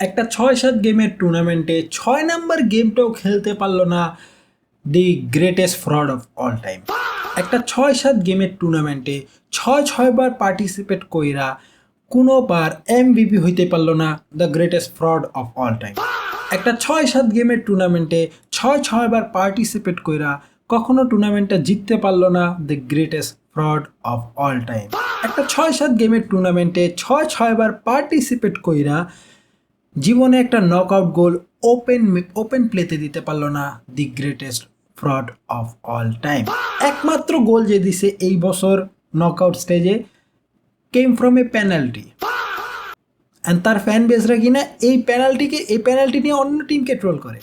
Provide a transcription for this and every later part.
একটা ৬-৭ গেমের টুর্নামেন্টে ৬ নাম্বার গেমটাও খেলতে পারলো না the greatest fraud of all time. একটা ৬-৭ গেমের টুর্নামেন্টে ৬ বার পার্টিসিপেট কইরা কোনোবার এমভিপি হইতে পারলো না the greatest fraud of all time. একটা ৬-৭ গেমের টুর্নামেন্টে ৬ বার পার্টিসিপেট কইরা কখনো টুর্নামেন্টটা জিততে পারলো না the greatest fraud of all time. একটা ৬-৭ গেমের টুর্নামেন্টে ৬ বার পার্টিসিপেট কইরা জীবনে একটা নকআউট গোল ওপেন প্লেতে দিতে পারলো না the greatest fraud of all time. একমাত্র গোল যে দিছে এই বছর নকআউট স্টেজে came from a penalty, and তার ফ্যান বেসরা কিনা এই পেনাল্টি নিয়ে অন্য টিমকে ট্রোল করে।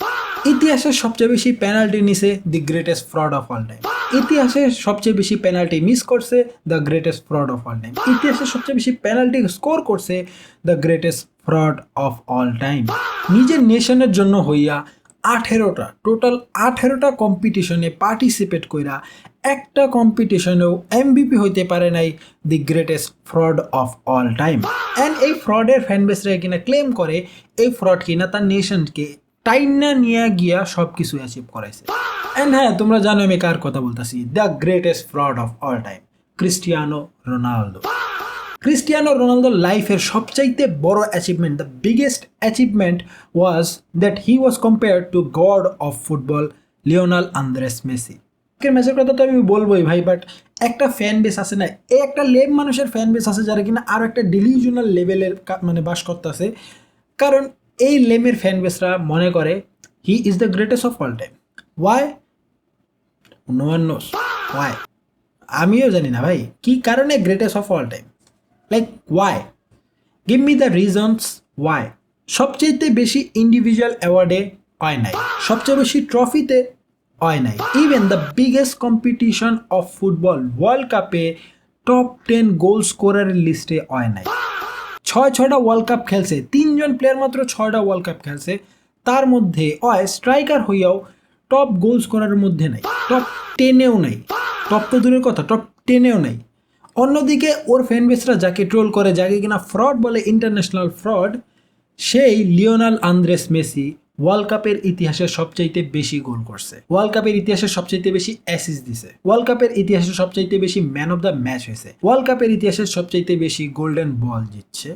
ইতিহাসের সবচেয়ে বেশি পেনাল্টি নিছে the greatest fraud of all time. ইতিহাসে সবচেয়ে বেশি পেনাল্টি মিস করছে the greatest fraud of all time. ইতিহাসে সবচেয়ে বেশি পেনাল্টি স্কোর করছে the greatest fraud of all time. নিজের নেশনের জন্য হইয়া 18টা কম্পিটিশনে পার্টিসিপেট কইরা একটা কম্পিটিশনেও এমভিপি হইতে পারে নাই the greatest fraud of all time. And এই ফ্রডের ফ্যানবেসরা কিনা ক্লেম করে এই ফ্রড কিনা তার নেশনকে টাইনা নিয়ে গিয়া সব কিছু অ্যাচিভ করাইছে। অ্যান্ড হ্যাঁ, তোমরা জানো আমি কার কথা বলতেছি, the greatest fraud of all time, Cristiano Ronaldo. Cristiano রোনালদোর লাইফের সবচাইতে বড় achievement, the biggest achievement was that he was compared two god of football Lionel Andres Messi. আজকের ম্যাচের কথা তো আমি বলবোই ভাই, বাট একটা ফ্যান বেস আছে না, এই একটা লেম মানুষের ফ্যান বেস আছে যারা কিনা আরও একটা ডিলিউশনাল লেভেলের মানে বাস করতেছে। কারণ এই লেমের ফ্যান বেসরা মনে করে he is the greatest of all time. Why? No one knows why. আমিও জানি না ভাই কি কারণে greatest of all time. Like why? Give me the reasons why. সবচেয়ে বেশি ইন্ডিভিজুয়াল অ্যাওয়ার্ডে হয় নাই, সবচেয়ে বেশি ট্রফিতে হয় নাই, even the biggest competition of football world কাপে টপ 10 গোল স্কোরারের লিস্টে হয় নাই। 6টা ওয়ার্ল্ড কাপ খেলছে, 3জন প্লেয়ার মাত্র 6টা ওয়ার্ল্ড কাপ খেলছে, তার মধ্যে স্ট্রাইকার হইয়াও টপ গোল স্কোরারের মধ্যে নাই, টপ 10-এও নাই। টপ তো দূরের কথা, টপ 10-এও নাই। অন্যদিকে ওর ফ্যানবেসরা যাকে ট্রোল করে, যাকে কিনা ফ্রড বলে, ইন্টারন্যাশনাল ফ্রড, সেই লিওনাল আন্দ্রেস মেসি ওয়ার্ল্ড কাপের ইতিহাসে সবচাইতে বেশি গোল করছে, ওয়ার্ল্ড কাপের ইতিহাসে সবচাইতে বেশি অ্যাসিস্ট দিছে, ওয়ার্ল্ড কাপের ইতিহাসে সবচাইতে বেশি ম্যান অফ দ্য ম্যাচ হয়েছে, ওয়ার্ল্ড কাপের ইতিহাসে সবচাইতে বেশি গোল্ডেন বল জিতছে।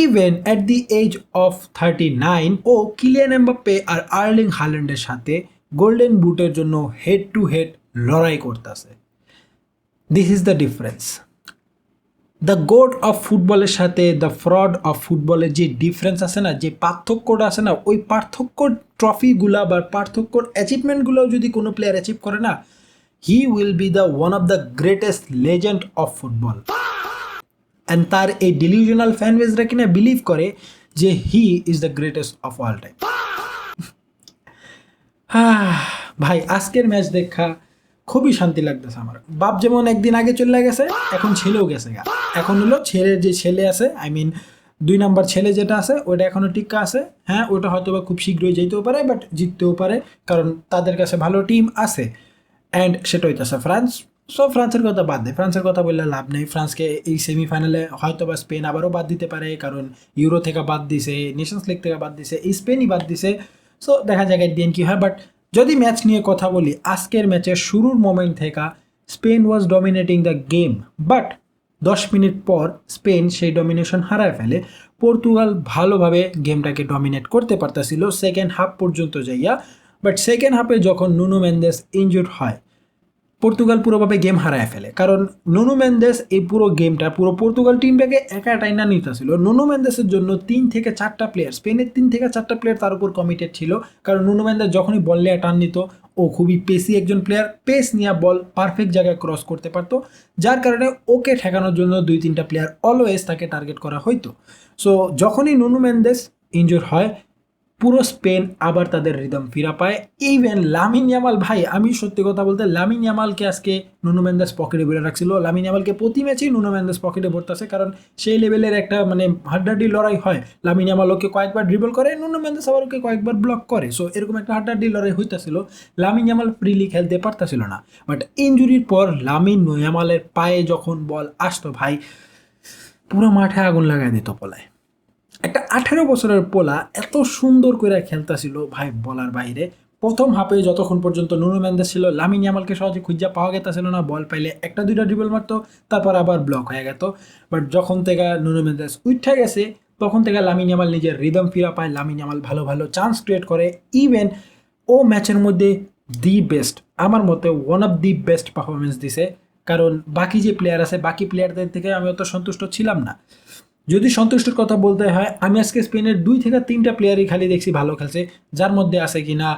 Even at the age of 39 ও কিলিয়ান এমবাপ্পে আর আর্লিং হাল্যান্ডের সাথে গোল্ডেন বুটের জন্য হেড টু হেড লড়াই করতেছে। This is the difference. The god of ফুটবলের সাথে দ্য ফ্রড অফ ফুটবলের যে ডিফারেন্স আছে না, যে পার্থক্যটা আছে না, ওই পার্থক্য ট্রফিগুলা বা পার্থক্যর অ্যাচিভমেন্টগুলোও যদি কোনো প্লেয়ার অ্যাচিভ করে না, he will be the one of the greatest legend of football. And তার এই ডিলিউশনাল ফ্যানবেসরা কিনা বিলিভ করে যে হি is the greatest of all time. ভাই, আজকের ম্যাচ দেখা খুবই শান্তি লাগতেছে আমার। বাপ যেমন একদিন আগে চলে গেছে, এখন ছেলেও গেছে গা। এখন হলো ছেলের যে ছেলে আছে, আই মিন 2 নাম্বার ছেলে যেটা আছে, ওটা এখনও টিক্কা আছে। হ্যাঁ, ওটা হয়তো বা খুব শীঘ্রই যেতেও পারে, বাট জিততেও পারে, কারণ তাদের কাছে ভালো টিম আছে। অ্যান্ড সেটা হইতেছে ফ্রান্স। সো ফ্রান্সের কথা বাদ দেয়, ফ্রান্সের কথা বললে লাভ নেই। ফ্রান্সকে এই সেমিফাইনালে হয়তো বা স্পেন আবারও বাদ দিতে পারে, কারণ ইউরো থেকে বাদ দিছে, নেশনস লিগ থেকে বাদ দিছে, এই স্পেনই বাদ দিছে। সো দেখা যাক একদিন কী হয়। বাট যদি ম্যাচ নিয়ে কথা বলি, আজকের ম্যাচের শুরুর মোমেন্ট থেকে Spain was dominating the game, but 10 minute পর স্পেন সেই ডমিনেশন হারায় ফেলে। পর্তুগাল ভালোভাবে গেমটাকে ডমিনেট করতে পারতেছিল সেকেন্ড হাফ পর্যন্ত যাইয়া, বাট সেকেন্ড হাফে যখন নুনো মেন্দেস ইনজুর্ড হয়, পর্তুগাল পুরোভাবে গেম হারায় ফেলে। কারণ নুনো মেন্দেস এই পুরো গেমটা, পুরো পর্তুগাল টিমটাকে একা টাইনা নিতেছিল। নুনো মেন্দেসের জন্য 3 থেকে 4টা প্লেয়ার, স্পেনের 3 থেকে 4টা প্লেয়ার তার উপর কমিটেড ছিল। কারণ নুনো মেন্দেস যখনই বল নিয়ে টান নিত, ও খুবই পেসি একজন প্লেয়ার, পেস নিয়ে বল পারফেক্ট জায়গায় ক্রস করতে পারতো, যার কারণে ওকে ঠেকানোর জন্য 2-3টা প্লেয়ার অলওয়েজ তাকে টার্গেট করা হইতো। সো যখনই নুনো মেন্দেস ইনজুর হয়, পুরো স্পেন আবার তাদের রিদম ফিরা পায়। ইভেন লামিন ইয়ামাল, ভাই আমি সত্যি কথা বলতে লামিন ইয়ামালকে আজকে নুনো মেন্দেস পকেটে ভরে রাখছিল। লামিন ইয়ামালকে প্রতি ম্যাচেই নুনো মেন্দেস পকেটে ভরতেছে, কারণ সেই লেভেলের একটা মানে হাড্ডাহাড্ডি লড়াই হয়। লামিন ইয়ামাল ওকে কয়েকবার ড্রিবল করে, নুনো মেন্দেস আবার ওকে কয়েকবার ব্লক করে। সো এরকম একটা হাড্ডাহাড্ডি লড়াই হইতেছিল। লামিন ইয়ামাল ফ্রিলি খেলতে পারতেছিল না, বাট ইনজুরির পর লামিন ইয়ামালের পায়ে যখন বল আসতো, ভাই পুরো মাঠে আগুন লাগাই দিত পলায়। একটা 18 বছরের পোলা এত সুন্দর করে খেলতেছিল ভাই বলার বাইরে। প্রথম হাফে যতক্ষণ পর্যন্ত নুনো মেন্দেস ছিল, লামিন ইয়ামালকে সহজে খুঁজে পাওয়া গেছিল না, বল পাইলে একটা দুইটা ড্রিবল মারতো, তারপর আবার ব্লক হয়ে গেত। বাট যখন থেকে নুনো মেন্দেস উঠে গেছে তখন থেকে লামিন ইয়ামাল নিজের রিদম ফিরা পায়, লামিন ইয়ামাল ভালো ভালো চান্স ক্রিয়েট করে। ইভেন ও ম্যাচের মধ্যে দি বেস্ট, আমার মতে one of the best performance দিছে। কারণ বাকি যে প্লেয়ার আছে, বাকি প্লেয়ারদের থেকে আমি অত সন্তুষ্ট ছিলাম না। যদি সন্তুষ্টির কথা বলতে হয়, আমি আজকে স্পেনের 2 থেকে 3টা প্লেয়ারই খালি দেখছি ভালো খেলছে, যার মধ্যে আছে কিনা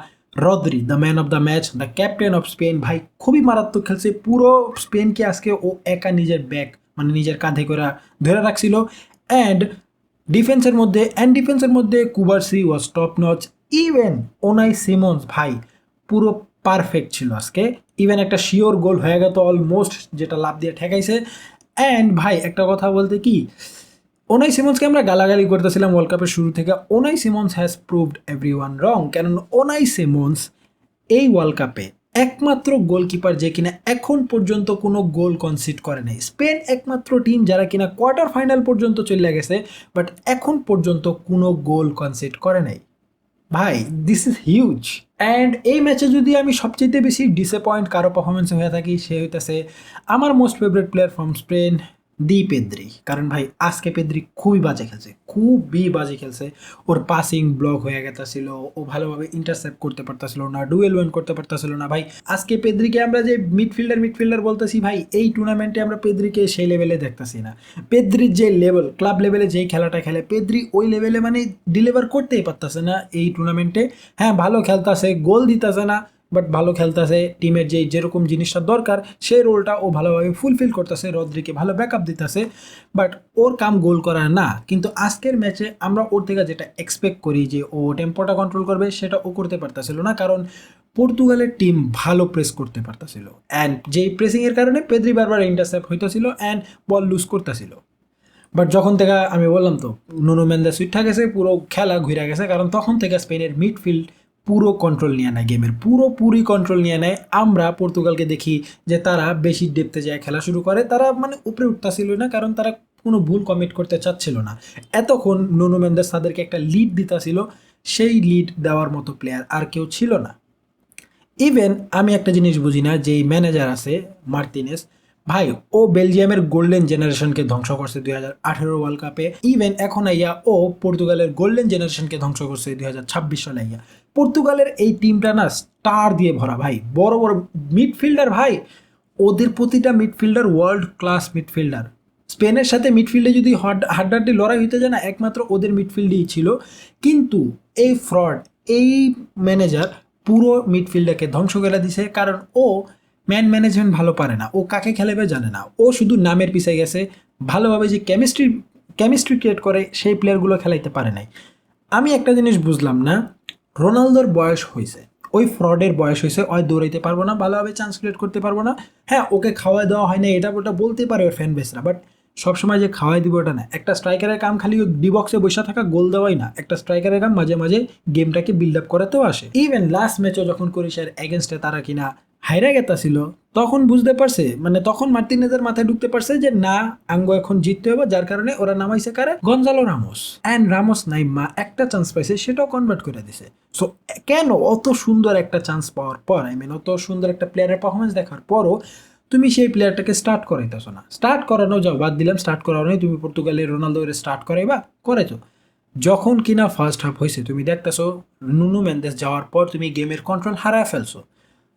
Rodri, the man of the match, the captain of Spain. ভাই খুবই মারাত্মক খেলছে, পুরো স্পেনকে আজকে ও একা নিজের ব্যাক মানে নিজের কাঁধে করে ধরে রাখছিল। ডিফেন্সের মধ্যে কুবার্সি ওয়াজ টপ নচ। ইভেন ওনাই সিমন্স ভাই পুরো পারফেক্ট ছিল আজকে। ইভেন একটা শিওর গোল হয়ে গেত অলমোস্ট, যেটা লাভ দিয়ে ঠেকাইছে। অ্যান্ড ভাই একটা কথা বলতে কি, ওনাই সিমন্সকে আমরা গালাগালি করতেছিলাম ওয়ার্ল্ড কাপের শুরু থেকে। ওনাই সিমন্স হ্যাজ প্রুভড এভরিওয়ান রং। কারণ ওনাই সিমন্স এই ওয়ার্ল্ড কাপে একমাত্র গোলকিপার যে কিনা এখন পর্যন্ত কোনো গোল কনসিড করে নাই। স্পেন একমাত্র টিম যারা কিনা কোয়ার্টার ফাইনাল পর্যন্ত চলে গেছে, বাট এখন পর্যন্ত কোনো গোল কনসিড করে নাই। ভাই দিস ইজ হিউজ। অ্যান্ড এই ম্যাচে যদি আমি সবচেয়ে বেশি ডিসঅ্যাপয়েন্ট কারো পারফরমেন্সে হয়ে থাকি, সে হইতেছে আমার most favourite player from Spain, the Pedri. কারণ ভাই আজকে পেদ্রি খুবই বাজে খেলছে, খুবই বাজে খেলছে। ওর পাসিং ব্লক হয়ে গেছিল, ও ভালোভাবে ইন্টারসেপ্ট করতে পারতেছিল না, ডুয়েল উইন করতে পারতেছিল না। ভাই আজকে পেদ্রিকে আমরা যে মিডফিল্ডার বলতেছি, ভাই এই টুর্নামেন্টে আমরা পেদ্রিকে সেই লেভেলে দেখতেছি না। পেদ্রির যে লেভেল, ক্লাব লেভেলে যেই খেলাটা খেলে পেদ্রি, ওই লেভেলে মানে ডিলিভার করতেই পারতেছে না এই টুর্নামেন্টে। হ্যাঁ ভালো খেলতেছে, গোল দিতেছে না, বাট ভালো খেলতেছে। টিমের যেরকম জিনিসটা দরকার সেই রোলটা ও ভালোভাবে ফুলফিল করতেছে, রদ্রিকে ভালো ব্যাকআপ দিতেছে। বাট ওর কাম গোল করা না। কিন্তু আজকের ম্যাচে আমরা ওর থেকে যেটা এক্সপেক্ট করি যে ও টেম্পোটা কন্ট্রোল করবে, সেটা ও করতে পারতেছিল না। কারণ পর্তুগালের টিম ভালো প্রেস করতে পারতেছিল, অ্যান্ড যেই প্রেসিংয়ের কারণে পেদ্রি বারবার ইন্টারসেপ্ট হইতেছিল অ্যান্ড বল লুজ করতেছিল। বাট যখন থেকে আমি বললাম তো নুনো মেন্দেস উঠা গেছে, পুরো খেলা ঘুরে গেছে। কারণ তখন থেকে স্পেনের মিডফিল্ড পুরো কন্ট্রোল নিয়ে নেয়, গেমের পুরোপুরি কন্ট্রোল নিয়ে নেয়। আমরা পর্তুগালকে দেখি যে তারা বেশি ডেপথে যায় খেলা শুরু করে, তারা মানে উপরে উঠতেছিল না, কারণ তারা কোনো ভুল কমিট করতে চাচ্ছিল না। এতক্ষণ নুনো মেন্দেস তাদেরকে একটা লিড দিতেছিল, সেই লিড দেওয়ার মতো প্লেয়ার আর কেউ ছিল না। ইভেন আমি একটা জিনিস বুঝি না, যেই ম্যানেজার আছে মার্তিনেস, ভাই ও বেলজিয়ামের গোল্ডেন জেনারেশনকে ধ্বংস করছে 2018 ওয়ার্ল্ড কাপে। ইভেন এখন আইয়া ও পর্তুগালের গোল্ডেন জেনারেশনকে ধ্বংস করছে 2026 সালে আইয়া। পর্তুগালের এই টিমটা না স্টার দিয়ে ভরা ভাই, বড় বড় মিডফিল্ডার ভাই, ওদের প্রতিটা মিডফিল্ডার ওয়ার্ল্ড ক্লাস মিডফিল্ডার। স্পেনের সাথে মিডফিল্ডে যদি হাড্ডাহাড্ডি লড়াই হইতে যায় না, একমাত্র ওদের মিডফিল্ডেই ছিল। কিন্তু এই ফ্রড, এই ম্যানেজার পুরো মিডফিল্ডটাকে ধ্বংস করে দিছে। কারণ ও ম্যানেজমেন্ট ভালো পারে না, ও কাকে খেলাবে জানে না, ও শুধু নামের পিছে গেছে। ভালোভাবে যে কেমিস্ট্রি ক্রিয়েট করে সেই প্লেয়ারগুলো খেলাইতে পারে নাই। আমি একটা জিনিস বুঝলাম না, রোনালদোর বয়স হয়েছে, ওই ফ্রডের বয়স হয়েছে, ওই দৌড়াইতে পারবো না, ভালোভাবে চান্স ক্রিয়েট করতে পারবো না। হ্যাঁ ওকে খাওয়াই দেওয়া হয় না, এটা ওটা বলতে পারে ওর ফ্যান বেসরা, বাট সবসময় যে খাওয়াই দিব ওটা না। একটা স্ট্রাইকারের কাম খালি ডি বক্সে বসে থাকা গোল দেওয়াই না, একটা স্ট্রাইকারের কাম মাঝে মাঝে গেমটাকে বিল্ড আপ করাতেও আসে। ইভেন লাস্ট ম্যাচও যখন ক্রোয়েশিয়ার এগেনস্টে তারা কিনা হাইরা গেতাছিল, তখন বুঝতে পারছে, মানে তখন মার্তিনেজের মাথায় ঢুকতে পারছে যে না, আঙ্গো এখন জিততে হবে, যার কারণে ওরা নামাইছে কারে, Gonzalo Ramos. And Ramos Naima একটা চান্স পাইছে, সেটাও কনভার্ট করে দিছে। সো কেন অত সুন্দর একটা চান্স পাওয়ার পর, অত সুন্দর একটা প্লেয়ারের পারফরমেন্স দেখার পরও তুমি সেই প্লেয়ারটাকে স্টার্ট করাইতেছো না? স্টার্ট করানো যাও, বাদ দিলাম স্টার্ট করানোই, তুমি পর্তুগালের রোনালদোরে স্টার্ট করাইবা, করেছো। যখন কিনা ফার্স্ট হাফ হয়েছে, তুমি দেখতেছো নুনো মেন্দেস যাওয়ার পর তুমি গেমের কন্ট্রোল হারায় ফেলছো,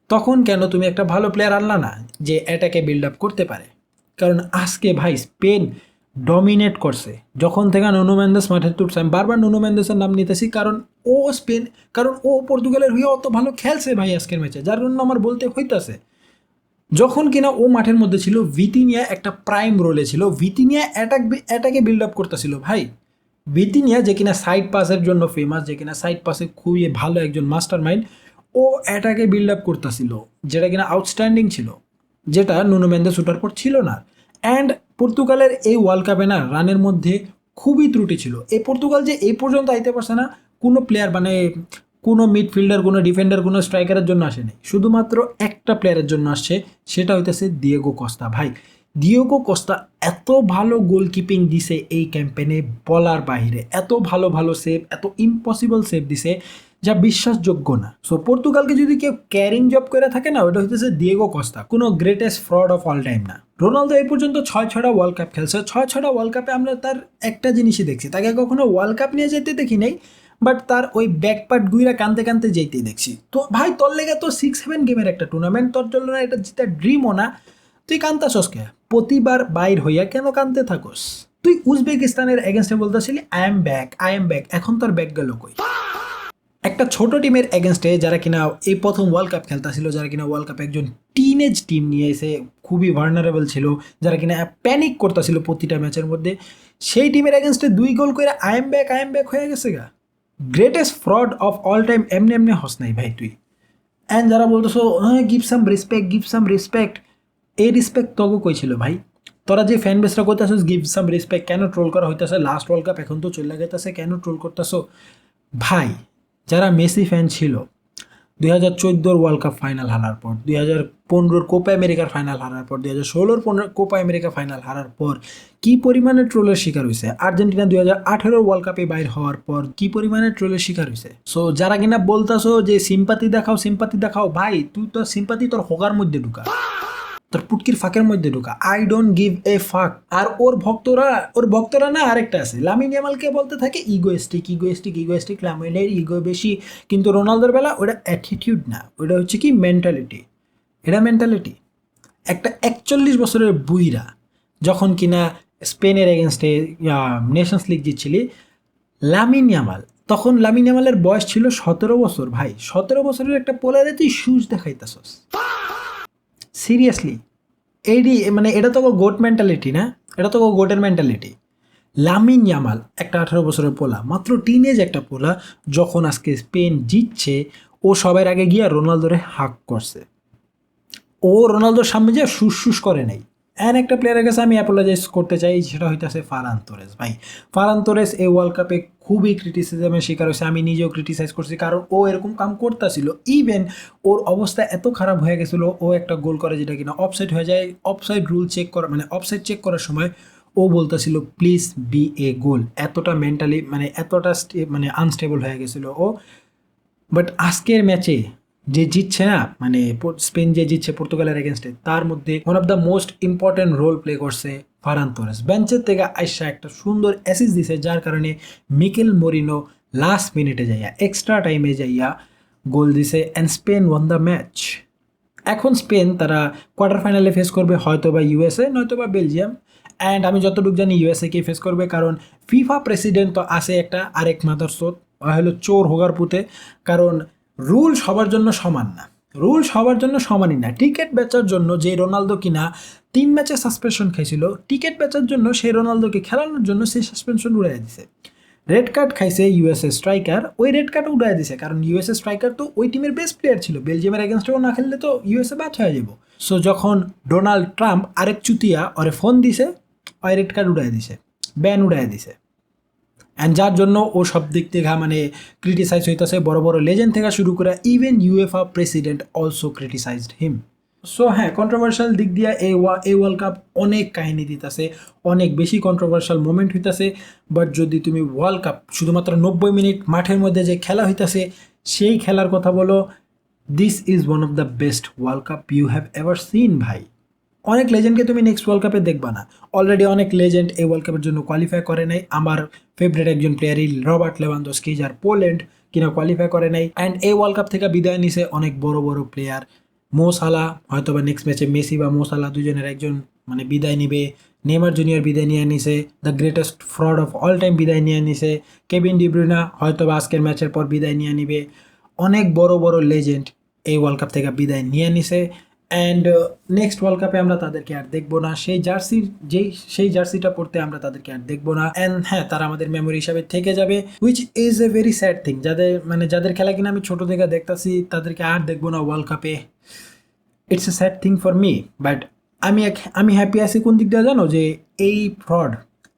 তখন কেন তুমি একটা ভালো প্লেয়ার আনলা না যে এটাকে বিল্ড আপ করতে পারে? কারণ আজকে ভাই স্পেন ডমিনেট করছে যখন থেকে নুনো মেন্দেস মাঠে তুলছে। আমি বারবার নুনো মেন্দেসের নাম নিতেছি, কারণ ও পর্তুগালের হয়ে অত ভালো খেলছে ভাই আজকের ম্যাচে, যার জন্য আমার বলতে হইতাছে। যখন কিনা ও মাঠের মধ্যে ছিল, ভিতিনিয়া একটা প্রাইম রোলে ছিল, ভিতিনিয়া অ্যাটাকে বিল্ড আপ করতেছিল ভাই। ভিতিনিয়া যে কিনা সাইড পাসের জন্য ফেমাস, যে কিনা সাইড পাসে খুবই ভালো একজন মাস্টার মাইন্ড, ও এটাকে বিল্ড আপ করতেছিল, যেটা কিনা আউটস্ট্যান্ডিং ছিল, যেটা নুনো মেন্দেস ওঠার পর ছিল না। অ্যান্ড পর্তুগালের এই ওয়ার্ল্ড কাপে না রানের মধ্যে খুবই ত্রুটি ছিল। এই পর্তুগাল যে এই পর্যন্ত আইতে পারছে না, কোনো প্লেয়ার মানে কোনো মিডফিল্ডার, কোনো ডিফেন্ডার, কোনো স্ট্রাইকারের জন্য আসেনি, শুধুমাত্র একটা প্লেয়ারের জন্য আসছে, সেটা হইতেছে দিয়েগো কস্তা। ভাই ডিয়েগো কস্তা এত ভালো গোলকিপিং দিছে এই ক্যাম্পেনে বলার বাইরে, এত ভালো ভালো সেভ, এত ইম্পসিবল সেভ দিছে যা বিশ্বাসযোগ্য না। সো পর্তুগালকে যদি কেউ ক্যারিং জব করে থাকে না, ওটা হইতেছে ডিয়েগো কস্তা, কোনো greatest fraud of all time না। রোনালদো এই পর্যন্ত 6টা ওয়ার্ল্ড কাপ খেলছে, 6টা ওয়ার্ল্ড কাপে আমরা তার একটা জিনিসই দেখছি, তাকে কখনো ওয়ার্ল্ড কাপ নিয়ে যেতে দেখি নাই, বাট তার ওই ব্যাকপার্ট গুইরা কানতে কানতে যেতেই দেখছি। তো ভাই তোর লেগে তো 6-7 গেমের একটা টুর্নামেন্ট, তোর জন্য না এটা জিতার ড্রিমও না, তুই কান্তাছস কে? প্রতিবার বাইর হইয়া কেন কানতে থাকস? তুই উজবেকিস্তানের এগেনস্টে বলতেছিলি I am back, I am back, এখন তোর ব্যাক গেল কই? একটা ছোট টিমের এগেনস্টে যারা কিনা এই প্রথম ওয়ার্ল্ড কাপ খেলতেছিল, যারা কিনা ওয়ার্ল্ড কাপে একজন টিনেজ টিম নিয়ে এসে খুবই ভার্নারেবল ছিল, যারা কিনা প্যানিক করতেছিল প্রতিটা ম্যাচের মধ্যে, সেই টিমের এগেনস্টে 2 গোল করে আই এম ব্যাক হয়ে গেছে গা। Greatest fraud of all time এমনি এমনি হস নাই ভাই তুই। অ্যান্ড যারা বলতেছো হ্যাঁ গিভ সাম রেসপেক্ট, এই রেসপেক্ট তোকে কই ছিল ভাই? তোরা যে ফ্যান বেসরা করতেছো গিভ সাম রেসপেক্ট, কেন ট্রোল করা হইতেছে? লাস্ট ওয়ার্ল্ড কাপ এখন তো চলে গেতেছে, কেন ট্রোল করতেছো ভাই? যারা মেসি ফ্যান ছিল 2014 ওয়ার্ল্ড কাপ ফাইনাল হারার পর, 2015 কোপা আমেরিকার ফাইনাল হারার পর, 2016 কোপা আমেরিকা ফাইনাল হারার পর কি পরিমাণে ট্রোলের শিকার হয়েছে, আর্জেন্টিনা 2018 ওয়ার্ল্ড কাপে বাইর হওয়ার পর কি পরিমাণে ট্রোলের শিকার হয়েছে। সো যারা কিনা বলতাছো যে সিম্পাতি দেখাও ভাই, তুই তো সিম্পাতি তোর হোগার মধ্যে ঢুকা, তোর পুটকির ফাঁকের মধ্যে ঢুকা। আই ডোন্ট গিভ এ ফাক। আর ওর ভক্তরা না আরেকটা আছে, লামিন ইয়ামালকে বলতে থাকে ইগোয়েস্টিক, লামিনের ইগো বেশি, কিন্তু রোনালদোর বেলা ওটা অ্যাটিটিউড না, ওটা হচ্ছে কি মেন্টালিটি। এটা মেন্টালিটি। একটা 41 বছরের বুইরা যখন কিনা স্পেনের এগেনস্টে নেশনস লিগ জিতছিলি, তখন লামিন ইয়ামালের বয়স ছিল 17 বছর। ভাই 17 বছরের একটা পোলারে তুই শুজ দেখাইতাছস? সিরিয়াসলি, এইডি মানে এটা তো গোট মেন্টালিটি না, এটা তো গোটের মেন্টালিটি। লামিন ইয়ামাল একটা 18 বছরের পোলা, মাত্র টিনেজ একটা পোলা, যখন আজকে স্পেন জিতছে ও সবার আগে গিয়া রোনালদোরে হাক করছে, ও রোনালদোর সামনে যে শুশ করে নাই। অ্যান্ড একটা প্লেয়ারের কাছে আমি অ্যাপোলোজাইজ করতে চাই, সেটা হইতেছে ফারহান তোরেস। ভাই ফারহান তোরেস এই ওয়ার্ল্ড কাপে খুবই ক্রিটিসিজমের শিকার হয়েছে, আমি নিজেও ক্রিটিসাইজ করছি, কারণ ও এরকম কাম করতেছিল। ইভেন ওর অবস্থা এত খারাপ হয়ে গেছিলো, ও একটা গোল করে যেটা কিনা অফসাইড হয়ে যায়, অফসাইড রুল চেক করা মানে অফসাইড চেক করার সময় ও বলতেছিল প্লিজ বি এ গোল, এতটা মেন্টালি মানে এতটা মানে আনস্টেবল হয়ে গেছিলো ও। বাট আজকের ম্যাচে যে জিতছে না, মানে স্পেন যে জিতছে পর্তুগালের এগেনস্টে, তার মধ্যে one of the most important role play করছে ফারহান তোরেস। বেঞ্চের থেকে আইসা একটা সুন্দর অ্যাসিস্ট দিছে, যার কারণে মিকেল মরিনো লাস্ট মিনিটে যাইয়া এক্সট্রা টাইমে যাইয়া গোল দিছে and Spain one the match. এখন স্পেন তারা কোয়ার্টার ফাইনালে ফেস করবে হয়তো বা ইউএসএ নয়তো বা বেলজিয়াম, অ্যান্ড আমি যতটুকু জানি ইউএসএকে ফেস করবে, কারণ ফিফা প্রেসিডেন্ট তো আছে একটা, আরেক মাদারচোদ হলো চোর হোগার পুঁতে। কারণ রুল সবার জন্য সমান না, রুল সবার জন্য সমানই না। টিকিট বেচার জন্য যে রোনালদো কিনা 3 ম্যাচে সাসপেনশন খাইছিল, টিকিট বেচার জন্য সেই রোনালদোকে খেলানোর জন্য সেই সাসপেনশন উড়াই দিছে। রেড কার্ড খাইছে ইউএসএ স্ট্রাইকার, ওই রেড কার্ড উড়াই দিছে, কারণ ইউএসএ স্ট্রাইকার তো ওই টিমের বেস্ট প্লেয়ার ছিল, বেলজিয়ামের এগেনস্টেও না খেললে তো ইউএসএ বাদ হয়ে যাব। সো যখন ডোনাল্ড ট্রাম্প আরেক চুতিয়া ওরে ফোন দিছে, ওই রেড কার্ড উড়াই দিছে, ব্যান উড়াই দিছে। অ্যান্ড যার জন্য ও সব দিক থেকে মানে ক্রিটিসাইজ হইতেছে, বড় বড় লেজেন্ড থেকে শুরু করে even UEFA president also criticised him. So হ্যাঁ, কন্ট্রোভার্সিয়াল দিক দিয়ে এই ওয়ার্ল্ড কাপ অনেক কাহিনী দিতেছে, অনেক বেশি কন্ট্রোভার্সিয়াল মোমেন্ট হইতেছে। বাট যদি তুমি ওয়ার্ল্ড কাপ শুধুমাত্র 90 মিনিট মাঠের মধ্যে যে খেলা হইতেছে সেই খেলার কথা বলো, this is one of the best world cup you have ever seen ভাই। অনেক লেজেন্ডকে তুমি নেক্সট ওয়ার্ল্ড কাপে দেখবা না, অলরেডি অনেক লেজেন্ড এই ওয়ার্ল্ড কাপের জন্য কোয়ালিফাই করে নাই। আমার ফেভারিট একজন প্লেয়ারই রবার্ট লেভানডস্কি, যার পোল্যান্ড কিনা কোয়ালিফাই করে নাই। অ্যান্ড এই ওয়ার্ল্ড কাপ থেকে বিদায় নিছে অনেক বড় বড় প্লেয়ার। মো সালা হয়তো বা নেক্সট ম্যাচে মেসি বা মো সালা দুজনের একজন মানে বিদায় নিবে। নেইমার জুনিয়র বিদায় নিয়ে নিছে, the greatest fraud of all time বিদায় নিয়ে নিছে। কেভিন ডি ব্রুইনা হয়তো বা আজকের ম্যাচের পর বিদায় নিয়ে নিবে। অনেক বড় বড় লেজেন্ড এই ওয়ার্ল্ড কাপ থেকে বিদায় নিয়ে নিছে। অ্যান্ড নেক্সট ওয়ার্ল্ড কাপে আমরা তাদেরকে আর দেখবো না, সেই জার্সিটা পড়তে আমরা তাদেরকে আর দেখবো না। অ্যান্ড হ্যাঁ, তারা আমাদের মেমোরি হিসাবে থেকে যাবে, which is a very sad thing. যাদের খেলা কিনা আমি ছোটো থেকে দেখতেছি তাদেরকে আর দেখবো না ওয়ার্ল্ড কাপে, it's a sad thing for me. But আমি হ্যাপি আছি কোন দিক দিয়ে জানো, যে এই fraud,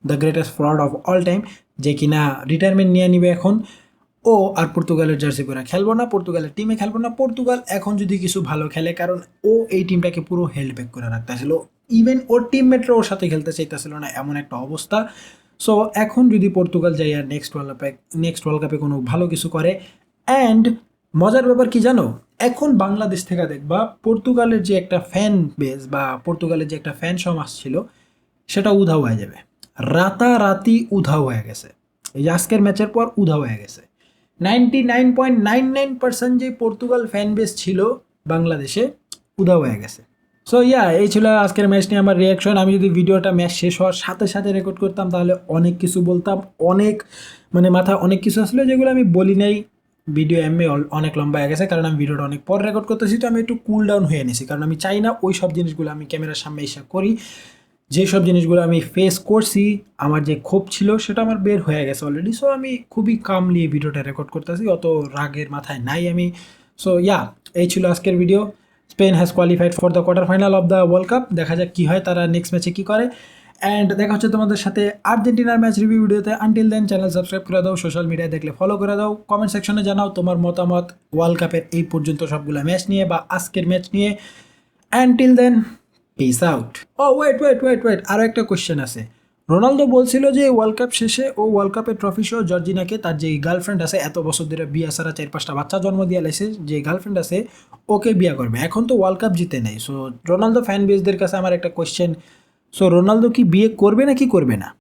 the greatest fraud of all time, যে কিনা রিটায়ারমেন্ট নিয়ে নিবে এখন, ও আর পর্তুগালের জার্সি পরে খেলবো না, পর্তুগালের টিমে খেলবো না। পর্তুগাল এখন যদি কিছু ভালো খেলে, কারণ ও এই টিমটাকে পুরো হেল্ড ব্যাক করে রাখতেছিল, ইভেন ওর টিমমেটরা ওর সাথে খেলতে চাইতেছিল না, এমন একটা অবস্থা। সো এখন যদি পর্তুগাল যাই আর নেক্সট ওয়ার্ল্ড কাপে কোনো ভালো কিছু করে, অ্যান্ড মজার ব্যাপার কি জানো, এখন বাংলাদেশ থেকে দেখবা পর্তুগালের যে একটা ফ্যান বেস বা পর্তুগালের যে একটা ফ্যান সমাজ ছিল সেটা উধাও হয়ে যাবে, রাতারাতি উধাও হয়ে গেছে। এই যে আজকের ম্যাচের পর উধাও হয়ে গেছে। 99.99% যে পর্তুগাল ফ্যান বেস ছিল বাংলাদেশে উধাও হয়ে গেছে। সো এই ছিল আজকের ম্যাচ নিয়ে আমার রিয়াকশন। আমি যদি ভিডিওটা ম্যাচ শেষ হওয়ার সাথে সাথে রেকর্ড করতাম তাহলে অনেক কিছু বলতাম, অনেক মানে মাথায় অনেক কিছু আসলে যেগুলো আমি বলি নাই। ভিডিও অনেক লম্বা হয়ে গেছে কারণ আমি ভিডিওটা অনেক পর রেকর্ড করতেছি, তো আমি একটু কুল ডাউন হয়ে নিছি, কারণ আমি চাই না ওই সব জিনিসগুলো আমি ক্যামেরার সামনে এসে করি। যেসব জিনিসগুলো আমি ফেস করছি, আমার যে ক্ষোভ ছিল সেটা আমার বের হয়ে গেছে অলরেডি। সো আমি খুবই কামলি এই ভিডিওটা রেকর্ড করতেছি, অত রাগের মাথায় নাই আমি। সো এই ছিল আজকের video. Spain has qualified for the quarter final of the world cup. দেখা যাক কী হয়, তারা নেক্সট ম্যাচে কী করে। অ্যান্ড দেখা হচ্ছে তোমাদের সাথে আর্জেন্টিনার ম্যাচ রিভিউ ভিডিওতে। আনটিল দেন চ্যানেল সাবস্ক্রাইব করে দাও, সোশ্যাল মিডিয়ায় দেখলে ফলো করে দাও, কমেন্ট সেকশনে জানাও তোমার মতামত ওয়ার্ল্ড কাপের এই পর্যন্ত সবগুলো ম্যাচ নিয়ে বা আজকের ম্যাচ নিয়ে। Until then peace out. Wait, আরও একটা কোশ্চেন আছে। রোনালদো বলছিল যে ওয়ার্ল্ড কাপ শেষে ও ওয়ার্ল্ড কাপের ট্রফি সহ জর্জিনাকে, তার যে গার্লফ্রেন্ড আছে, এত বছর ধরে বিয়া সারা 4-5টা বাচ্চা জন্ম দিয়ে লাইছে, যে গার্লফ্রেন্ড আছে ওকে বিয়া করবে। এখন তো ওয়ার্ল্ড কাপ জিতে নেই। সো রোনালদো ফ্যান বেসদের কাছে আমার একটা কোশ্চেন, সো রোনালদো কি বিয়ে করবে নাকি করবে না?